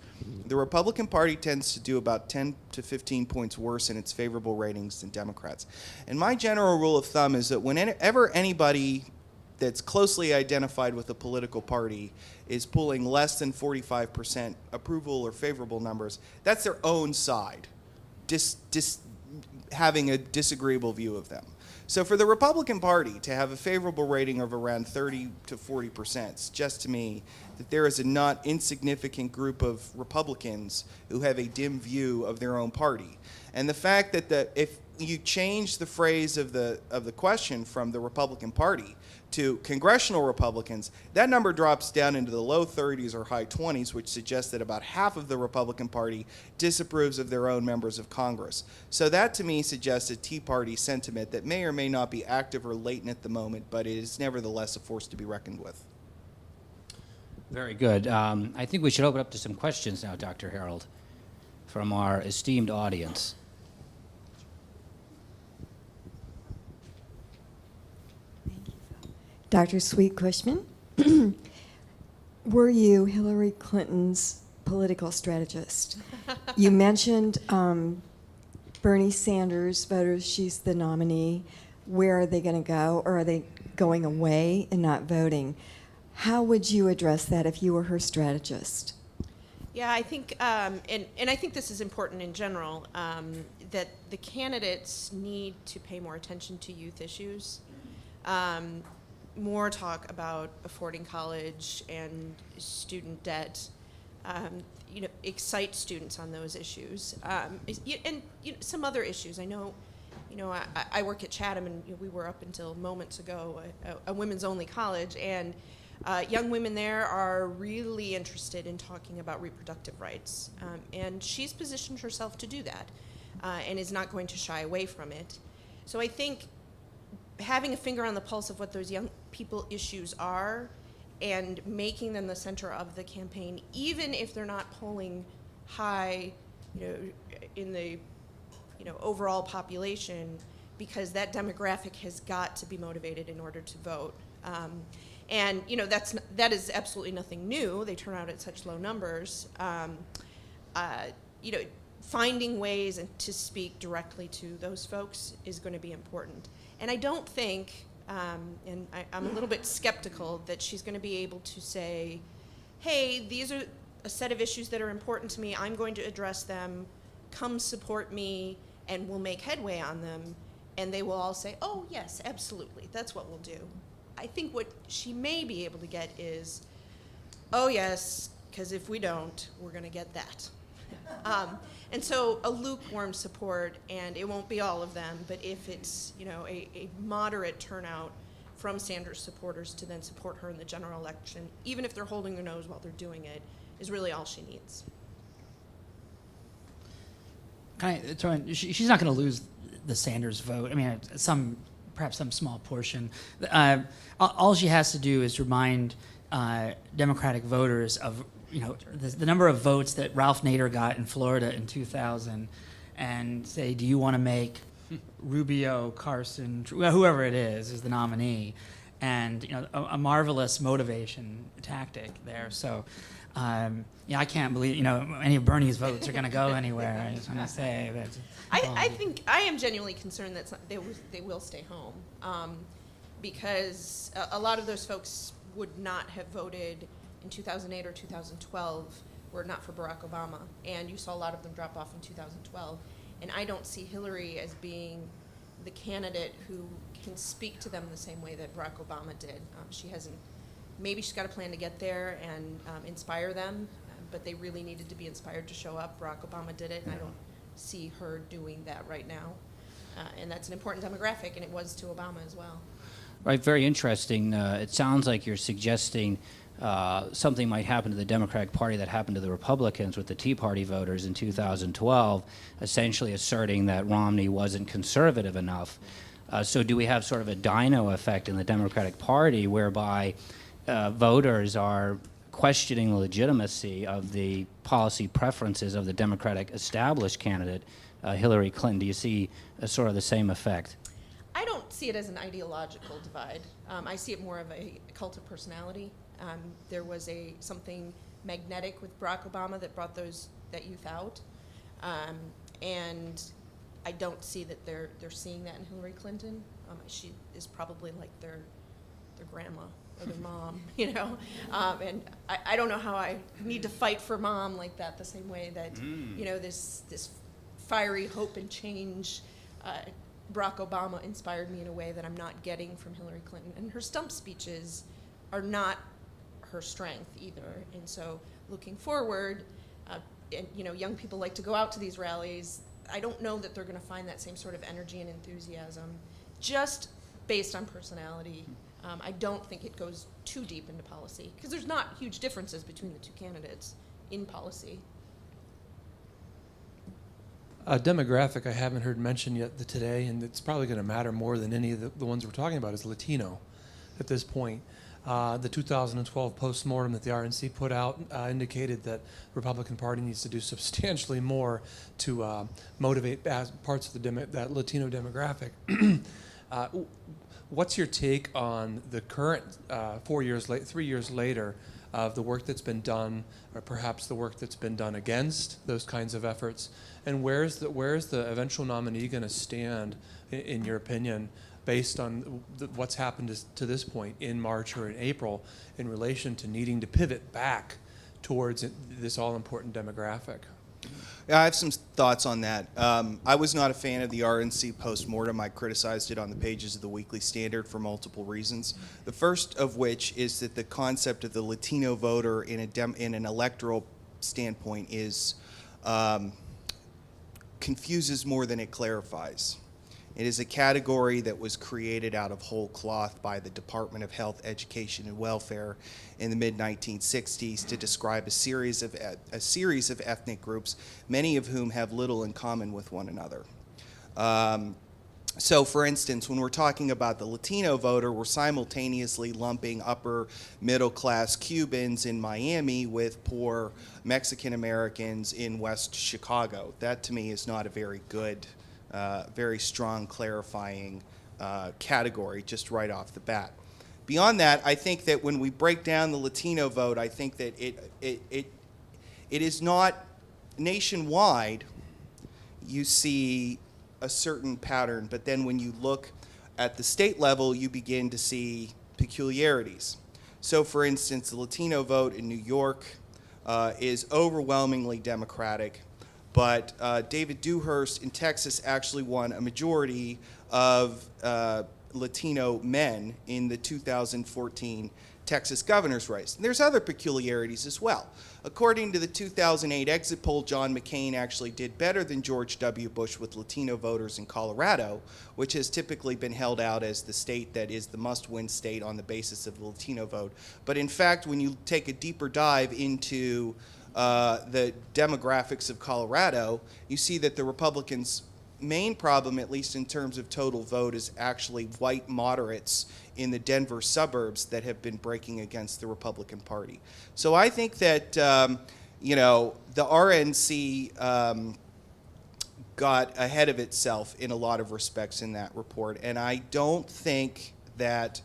The Republican Party tends to do about 10 to 15 points worse in its favorable ratings than Democrats. And my general rule of thumb is that whenever anybody that's closely identified with a political party is pulling less than 45% approval or favorable numbers, that's their own side, having a disagreeable view of them. So for the Republican Party to have a favorable rating of around 30 to 40% suggests to me that there is a not insignificant group of Republicans who have a dim view of their own party. And the fact that if you change the phrase of the question from the Republican Party to congressional Republicans, that number drops down into the low 30s or high 20s, which suggests that about half of the Republican Party disapproves of their own members of Congress. So that to me suggests a Tea Party sentiment that may or may not be active or latent at the moment, but it is nevertheless a force to be reckoned with. Very good. I think we should open up to some questions now, Dr. Harold, from our esteemed audience. Dr. Sweet-Cushman, were you Hillary Clinton's political strategist? You mentioned Bernie Sanders voters, she's the nominee. Where are they going to go? Or are they going away and not voting? How would you address that if you were her strategist? Yeah, I think, and I think this is important in general, that the candidates need to pay more attention to youth issues. More talk about affording college and student debt, excite students on those issues, and some other issues. I know, I work at Chatham, and we were up until moments ago a women's-only college, and young women there are really interested in talking about reproductive rights, and she's positioned herself to do that, and is not going to shy away from it. So I think having a finger on the pulse of what those young people issues are and making them the center of the campaign, even if they're not polling high, in the, overall population, because that demographic has got to be motivated in order to vote. And that is absolutely nothing new. They turn out at such low numbers. Finding ways to speak directly to those folks is going to be important. And I don't think, and I'm a little bit skeptical that she's going to be able to say, hey, these are a set of issues that are important to me. I'm going to address them. Come support me, and we'll make headway on them. And they will all say, oh, yes, absolutely. That's what we'll do. I think what she may be able to get is, oh, yes, because if we don't, we're going to get that. And so a lukewarm support, and it won't be all of them, but if it's a moderate turnout from Sanders supporters to then support her in the general election, even if they're holding their nose while they're doing it, is really all she needs. She's not going to lose the Sanders vote. I mean, perhaps some small portion. All she has to do is remind Democratic voters of the number of votes that Ralph Nader got in Florida in 2000, and say, do you want to make Rubio, Carson, whoever it is the nominee, and a marvelous motivation tactic there. So, I can't believe any of Bernie's votes are going to go anywhere. I just want to say that. I think I am genuinely concerned that they will stay home, because a lot of those folks would not have voted in 2008 or 2012 were it not for Barack Obama, and you saw a lot of them drop off in 2012. And I don't see Hillary as being the candidate who can speak to them the same way that Barack Obama did. She hasn't. Maybe she's got a plan to get there and inspire them, but they really needed to be inspired to show up. Barack Obama did it, and I don't see her doing that right now. And that's an important demographic, and it was to Obama as well. Right, very interesting. It sounds like you're suggesting something might happen to the Democratic Party that happened to the Republicans with the Tea Party voters in 2012, essentially asserting that Romney wasn't conservative enough. So do we have sort of a dino effect in the Democratic Party whereby voters are questioning the legitimacy of the policy preferences of the Democratic established candidate, Hillary Clinton? Do you see sort of the same effect? I don't see it as an ideological divide. I see it more of a cult of personality. There was something magnetic with Barack Obama that brought that youth out, and I don't see that they're seeing that in Hillary Clinton. She is probably like their grandma or their mom, you know. And I don't know how I need to fight for mom like that, the same way that you know this fiery hope and change. Barack Obama inspired me in a way that I'm not getting from Hillary Clinton, and her stump speeches are not her strength either. And so, looking forward, and you know, young people like to go out to these rallies. I don't know that they're going to find that same sort of energy and enthusiasm, just based on personality. I don't think it goes too deep into policy because there's not huge differences between the two candidates in policy. A demographic I haven't heard mentioned yet today, and it's probably going to matter more than any of the ones we're talking about, is Latino at this point. The 2012 postmortem that the RNC put out indicated that the Republican Party needs to do substantially more to motivate parts of that Latino demographic. What's your take on the current 3 years later, of the work that's been done, or perhaps the work that's been done against those kinds of efforts, and where's the eventual nominee going to stand, in your opinion, based on what's happened to this point in March or in April in relation to needing to pivot back towards this all-important demographic? Yeah, I have some thoughts on that. I was not a fan of the RNC postmortem. I criticized it on the pages of the Weekly Standard for multiple reasons. The first of which is that the concept of the Latino voter in an electoral standpoint is confuses more than it clarifies. It is a category that was created out of whole cloth by the Department of Health, Education, and Welfare in the mid-1960s to describe a series of ethnic groups, many of whom have little in common with one another. So, for instance, when we're talking about the Latino voter, we're simultaneously lumping upper middle-class Cubans in Miami with poor Mexican Americans in West Chicago. That, to me, is not a very good, very strong, clarifying category just right off the bat. Beyond that, I think that when we break down the Latino vote, I think that it is not nationwide. You see a certain pattern, but then when you look at the state level, you begin to see peculiarities. So, for instance, the Latino vote in New York is overwhelmingly Democratic, but David Dewhurst in Texas actually won a majority of Latino men in the 2014 Texas governor's race. And there's other peculiarities as well. According to the 2008 exit poll, John McCain actually did better than George W. Bush with Latino voters in Colorado, which has typically been held out as the state that is the must-win state on the basis of the Latino vote. But in fact, when you take a deeper dive into the demographics of Colorado, you see that the Republicans' main problem, at least in terms of total vote, is actually white moderates in the Denver suburbs that have been breaking against the Republican Party. So I think that, you know, the RNC got ahead of itself in a lot of respects in that report, and I don't think that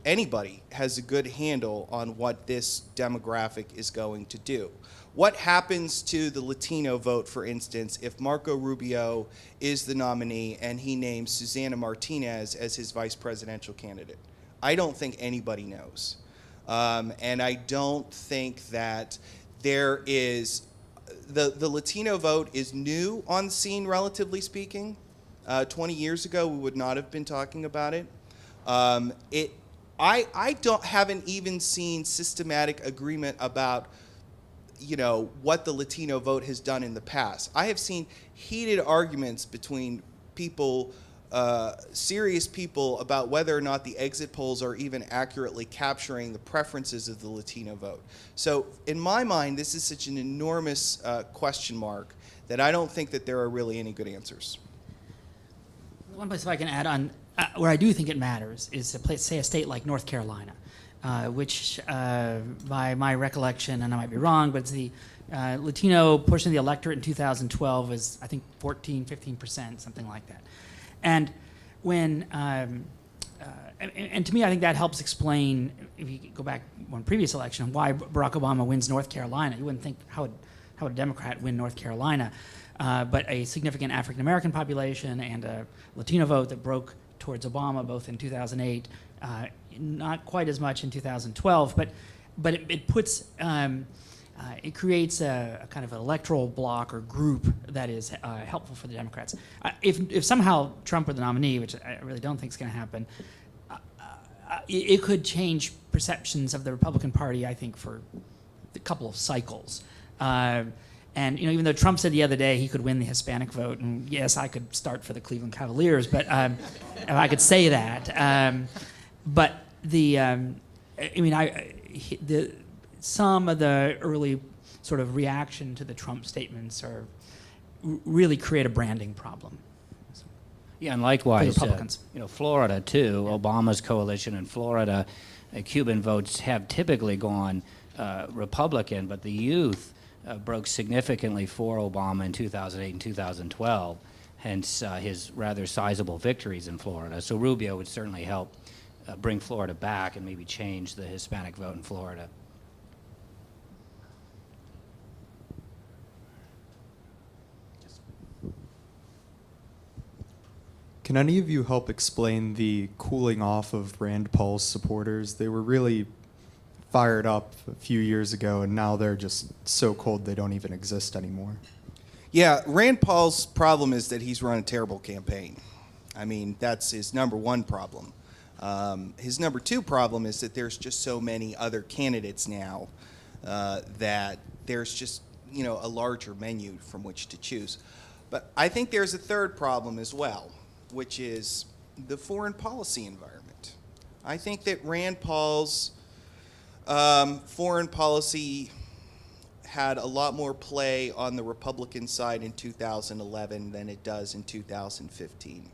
anybody has a good handle on what this demographic is going to do. What happens to the Latino vote, for instance, if Marco Rubio is the nominee and he names Susana Martinez as his vice presidential candidate? I don't think anybody knows. And I don't think that there is, the Latino vote is new on the scene, relatively speaking. 20 years ago, we would not have been talking about it. I haven't even seen systematic agreement about, you know, what the Latino vote has done in the past. I have seen heated arguments between people, serious people, about whether or not the exit polls are even accurately capturing the preferences of the Latino vote. So in my mind, this is such an enormous question mark that I don't think that there are really any good answers. One place if I can add on, where I do think it matters is a place, say a state like North Carolina, which by my recollection, and I might be wrong, but it's the Latino portion of the electorate in 2012 was, I think, 15%, something like that. And when, and to me, I think that helps explain, if you go back one previous election, why Barack Obama wins North Carolina. You wouldn't think, how would a Democrat win North Carolina? But a significant African-American population and a Latino vote that broke towards Obama both in 2008, not quite as much in 2012, but it puts, it creates a kind of an electoral bloc or group that is helpful for the Democrats. If somehow Trump were the nominee, which I really don't think is going to happen, it could change perceptions of the Republican Party, I think, for a couple of cycles. And even though Trump said the other day he could win the Hispanic vote, and yes, I could start for the Cleveland Cavaliers, but if I could say that. But some of the early sort of reaction to the Trump statements really create a branding problem. Yeah, and likewise, For the Republicans. Florida too. Obama's coalition in Florida, Cuban votes have typically gone Republican, but the youth broke significantly for Obama in 2008 and 2012, hence his rather sizable victories in Florida. So Rubio would certainly help bring Florida back and maybe change the Hispanic vote in Florida. Can any of you help explain the cooling off of Rand Paul's supporters? They were really fired up a few years ago, and now they're just so cold they don't even exist anymore. Yeah, Rand Paul's problem is that he's run a terrible campaign. I mean, that's his number one problem. His number two problem is that there's just so many other candidates now that there's just, a larger menu from which to choose. But I think there's a third problem as well, which is the foreign policy environment. I think that Rand Paul's foreign policy had a lot more play on the Republican side in 2011 than it does in 2015.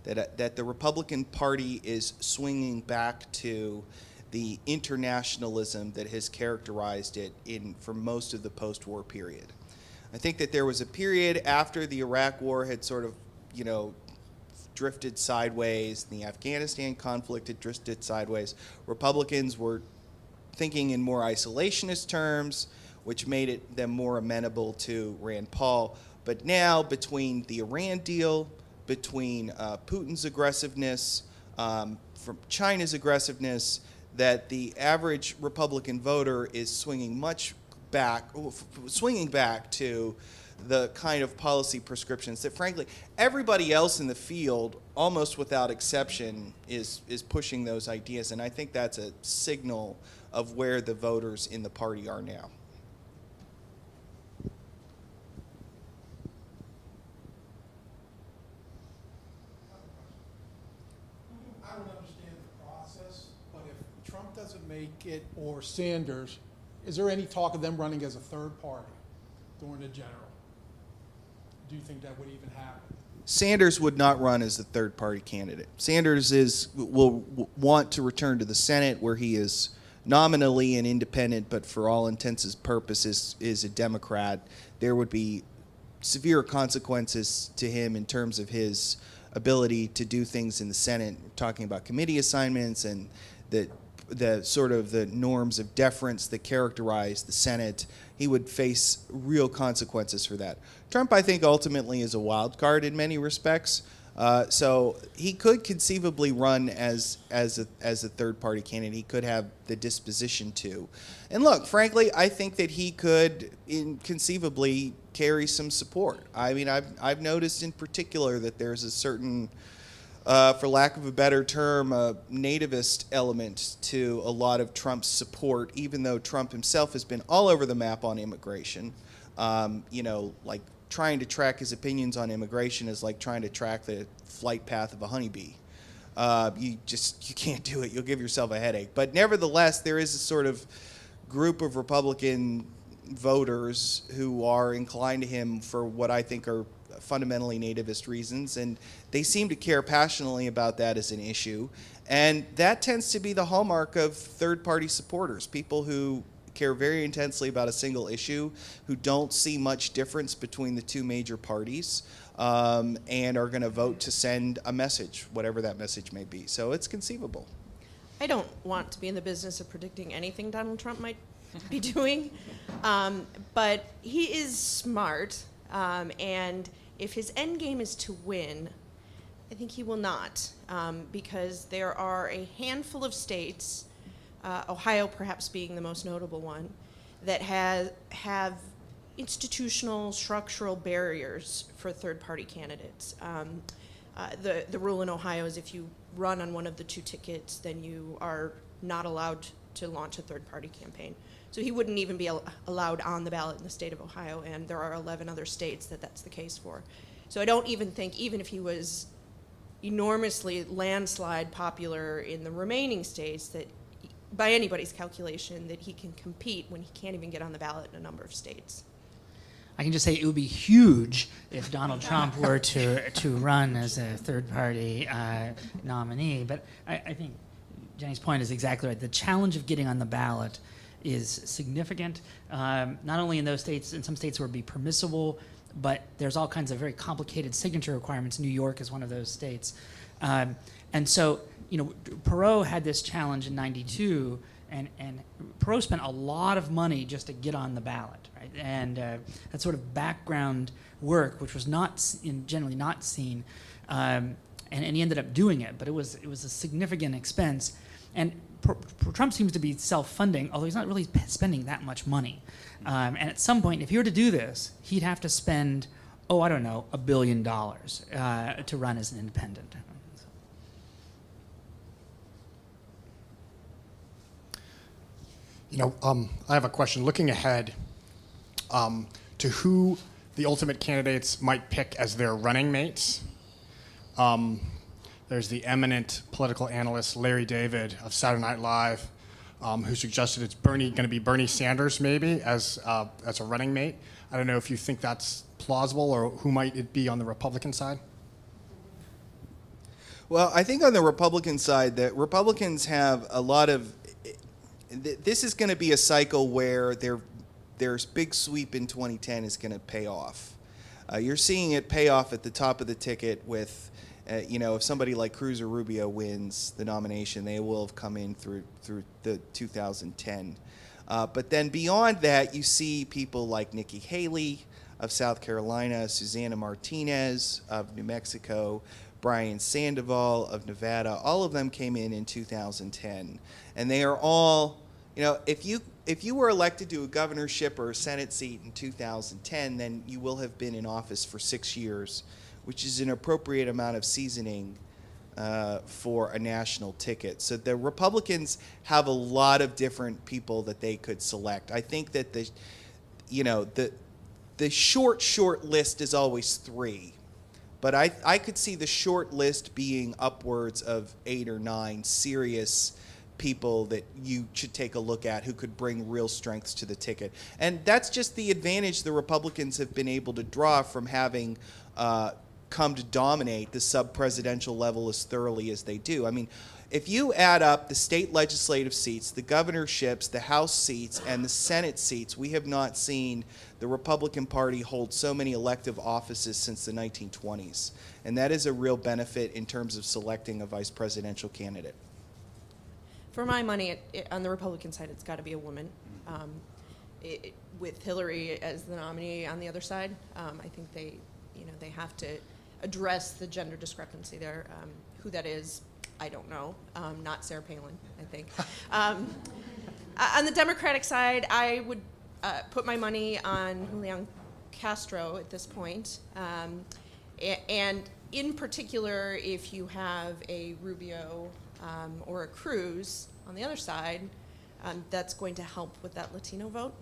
That the Republican Party is swinging back to the internationalism that has characterized it for most of the post-war period. I think that there was a period after the Iraq War had sort of, drifted sideways, the Afghanistan conflict had drifted sideways. Republicans were thinking in more isolationist terms, which made them more amenable to Rand Paul. But now, between the Iran deal, between Putin's aggressiveness, from China's aggressiveness, that the average Republican voter is swinging back to the kind of policy prescriptions that, frankly, everybody else in the field, almost without exception, is pushing those ideas. And I think that's a signal of where the voters in the party are now. I don't understand the process, but if Trump doesn't make it or Sanders, is there any talk of them running as a third party during the general? Do you think that would even happen? Sanders would not run as the third-party candidate. Sanders will want to return to the Senate, where he is nominally an independent, but for all intents and purposes is a Democrat. There would be severe consequences to him in terms of his ability to do things in the Senate. We're talking about committee assignments and the sort of the norms of deference that characterize the Senate. He would face real consequences for that. Trump, I think, ultimately is a wild card in many respects. So he could conceivably run as a third-party candidate. He could have the disposition to. And look, frankly, I think that he could conceivably carry some support. I mean, I've noticed in particular that there's a certain, for lack of a better term, a nativist element to a lot of Trump's support, even though Trump himself has been all over the map on immigration. Like trying to track his opinions on immigration is like trying to track the flight path of a honeybee. You can't do it. You'll give yourself a headache. But nevertheless, there is a sort of group of Republican voters who are inclined to him for what I think are fundamentally nativist reasons, and they seem to care passionately about that as an issue. And that tends to be the hallmark of third-party supporters, people who care very intensely about a single issue, who don't see much difference between the two major parties, and are going to vote to send a message, whatever that message may be. So it's conceivable. I don't want to be in the business of predicting anything Donald Trump might be doing, but he is smart, and if his end game is to win, I think he will not, because there are a handful of states, Ohio perhaps being the most notable one, that have institutional, structural barriers for third-party candidates. The rule in Ohio is if you run on one of the two tickets, then you are not allowed to launch a third-party campaign. So he wouldn't even be allowed on the ballot in the state of Ohio, and there are 11 other states that that's the case for. So I don't even think, even if he was enormously landslide popular in the remaining states, that by anybody's calculation, that he can compete when he can't even get on the ballot in a number of states. I can just say it would be huge if Donald Trump were to run as a third-party nominee. But I think Jenny's point is exactly right. The challenge of getting on the ballot is significant, not only in those states, in some states where it would be permissible, but there's all kinds of very complicated signature requirements. New York is one of those states. And so, Perot had this challenge in '92, and Perot spent a lot of money just to get on the ballot, right? And that sort of background work, which was generally not seen, and he ended up doing it, but it was a significant expense. And Trump seems to be self-funding, although he's not really spending that much money. And at some point, if he were to do this, he'd have to spend, $1 billion to run as an independent. I have a question. Looking ahead to who the ultimate candidates might pick as their running mates, there's the eminent political analyst Larry David of Saturday Night Live, who suggested it's going to be Bernie Sanders maybe as a running mate. I don't know if you think that's plausible, or who might it be on the Republican side? Well, I think on the Republican side, that Republicans have a lot of. This is going to be a cycle where their big sweep in 2010 is going to pay off. You're seeing it pay off at the top of the ticket with, if somebody like Cruz or Rubio wins the nomination, they will have come in through the 2010. But then beyond that, you see people like Nikki Haley of South Carolina, Susana Martinez of New Mexico, Brian Sandoval of Nevada. All of them came in 2010, and they are all, if you were elected to a governorship or a Senate seat in 2010, then you will have been in office for 6 years, which is an appropriate amount of seasoning for a national ticket. So the Republicans have a lot of different people that they could select. I think that the short list is always 3. But I could see the short list being upwards of 8 or 9 serious people that you should take a look at who could bring real strengths to the ticket. And that's just the advantage the Republicans have been able to draw from having come to dominate the sub-presidential level as thoroughly as they do. I mean, if you add up the state legislative seats, the governorships, the House seats, and the Senate seats, we have not seen the Republican Party hold so many elective offices since the 1920s. And that is a real benefit in terms of selecting a vice presidential candidate. For my money, on the Republican side, it's got to be a woman. With Hillary as the nominee on the other side, I think they have to address the gender discrepancy there. Who that is, I don't know. Not Sarah Palin, I think. On the Democratic side, I would put my money on Julian Castro at this point. And in particular, if you have a Rubio or a Cruz on the other side, that's going to help with that Latino vote.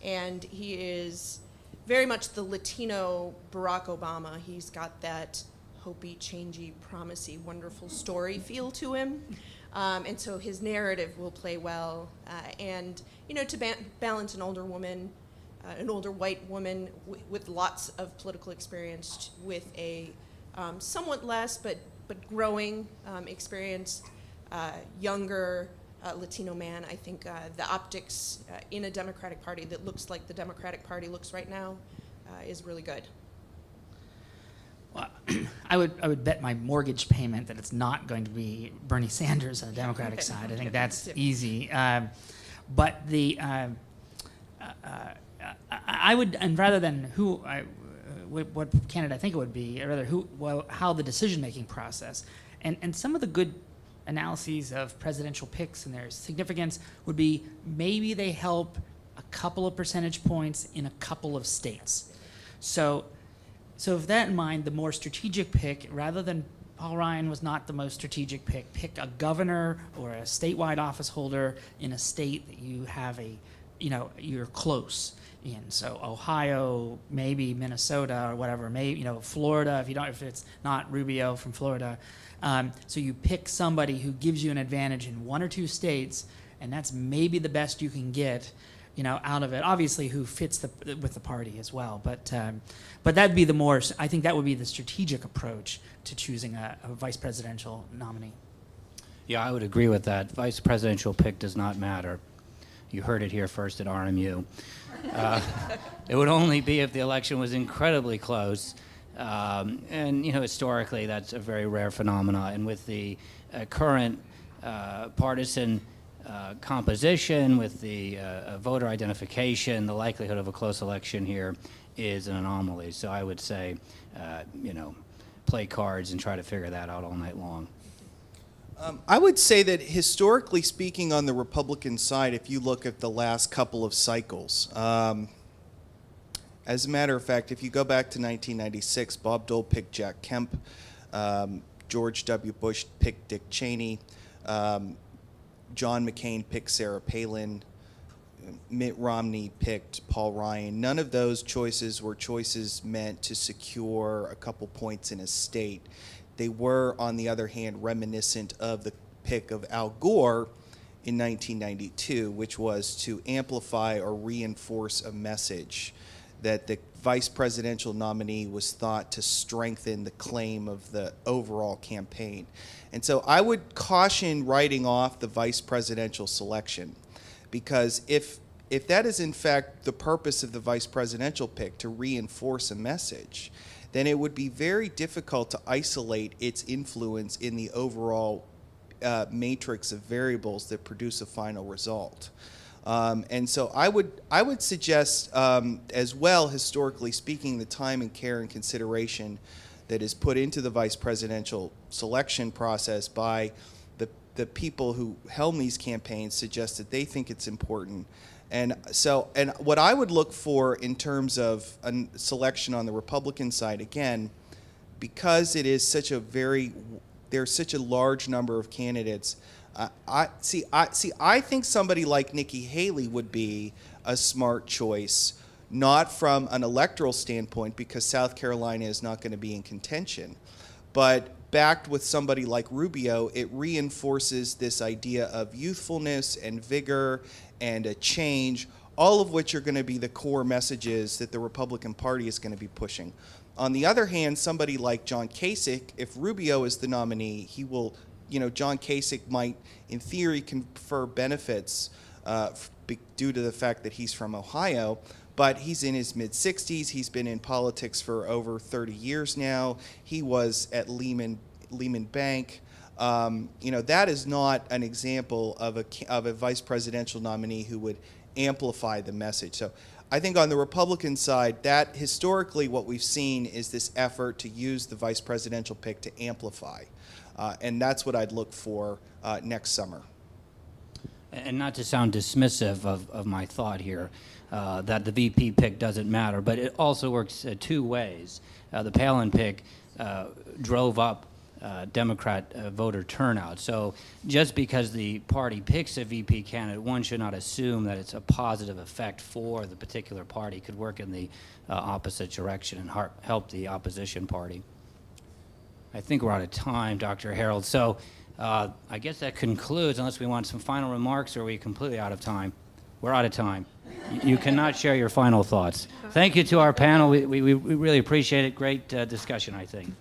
And he is very much the Latino Barack Obama. He's got that hopey, changey, promisey, wonderful story feel to him. And so his narrative will play well. And, to balance an older woman an older white woman with lots of political experience with a somewhat less but growing experienced younger Latino man. I think the optics in a Democratic Party that looks like the Democratic Party looks right now is really good. Well, I would bet my mortgage payment that it's not going to be Bernie Sanders on the Democratic side. I think that's easy. But I would, and rather than what candidate I think it would be, rather how the decision-making process, and some of the good analyses of presidential picks and their significance would be maybe they help a couple of percentage points in a couple of states. So with that in mind, the more strategic pick, rather than Paul Ryan was not the most strategic pick a governor or a statewide office holder in a state that you have you're close in. So Ohio, maybe Minnesota or whatever, maybe, Florida, if it's not Rubio from Florida. So you pick somebody who gives you an advantage in one or two states, and that's maybe the best you can get, out of it. Obviously, who fits with the party as well. But that'd be I think that would be the strategic approach to choosing a vice presidential nominee. Yeah, I would agree with that. Vice presidential pick does not matter. You heard it here first at RMU. It would only be if the election was incredibly close. And historically, that's a very rare phenomenon. And with the current partisan composition, with the voter identification, the likelihood of a close election here is an anomaly. So I would say, play cards and try to figure that out all night long. I would say that historically speaking on the Republican side, if you look at the last couple of cycles, as a matter of fact, if you go back to 1996, Bob Dole picked Jack Kemp, George W. Bush picked Dick Cheney, John McCain picked Sarah Palin, Mitt Romney picked Paul Ryan. None of those choices were choices meant to secure a couple points in a state. They were, on the other hand, reminiscent of the pick of Al Gore in 1992, which was to amplify or reinforce a message that the vice presidential nominee was thought to strengthen the claim of the overall campaign. And so I would caution writing off the vice presidential selection, because if that is in fact the purpose of the vice presidential pick, to reinforce a message, then it would be very difficult to isolate its influence in the overall matrix of variables that produce a final result. And so I would suggest as well, historically speaking, the time and care and consideration that is put into the vice presidential selection process by the people who helm these campaigns suggest that they think it's important. And what I would look for in terms of a selection on the Republican side, again, because it is there's such a large number of candidates, I think somebody like Nikki Haley would be a smart choice, not from an electoral standpoint, because South Carolina is not going to be in contention, but backed with somebody like Rubio, it reinforces this idea of youthfulness and vigor and a change, all of which are going to be the core messages that the Republican Party is going to be pushing. On the other hand, somebody like John Kasich, if Rubio is the nominee, he will, John Kasich might, in theory, confer benefits due to the fact that he's from Ohio, but he's in his mid-60s. He's been in politics for over 30 years now. He was at Lehman Bank. That is not an example of a vice presidential nominee who would amplify the message. So I think on the Republican side, that historically what we've seen is this effort to use the vice presidential pick to amplify. And that's what I'd look for next summer. And not to sound dismissive of my thought here, that the VP pick doesn't matter, but it also works two ways. The Palin pick drove up Democrat voter turnout. So just because the party picks a VP candidate, one should not assume that it's a positive effect for the particular party. It could work in the opposite direction and help the opposition party. I think we're out of time, Dr. Harold. So I guess that concludes, unless we want some final remarks, or are we completely out of time? We're out of time. You cannot share your final thoughts. Thank you to our panel. We really appreciate it. Great discussion, I think.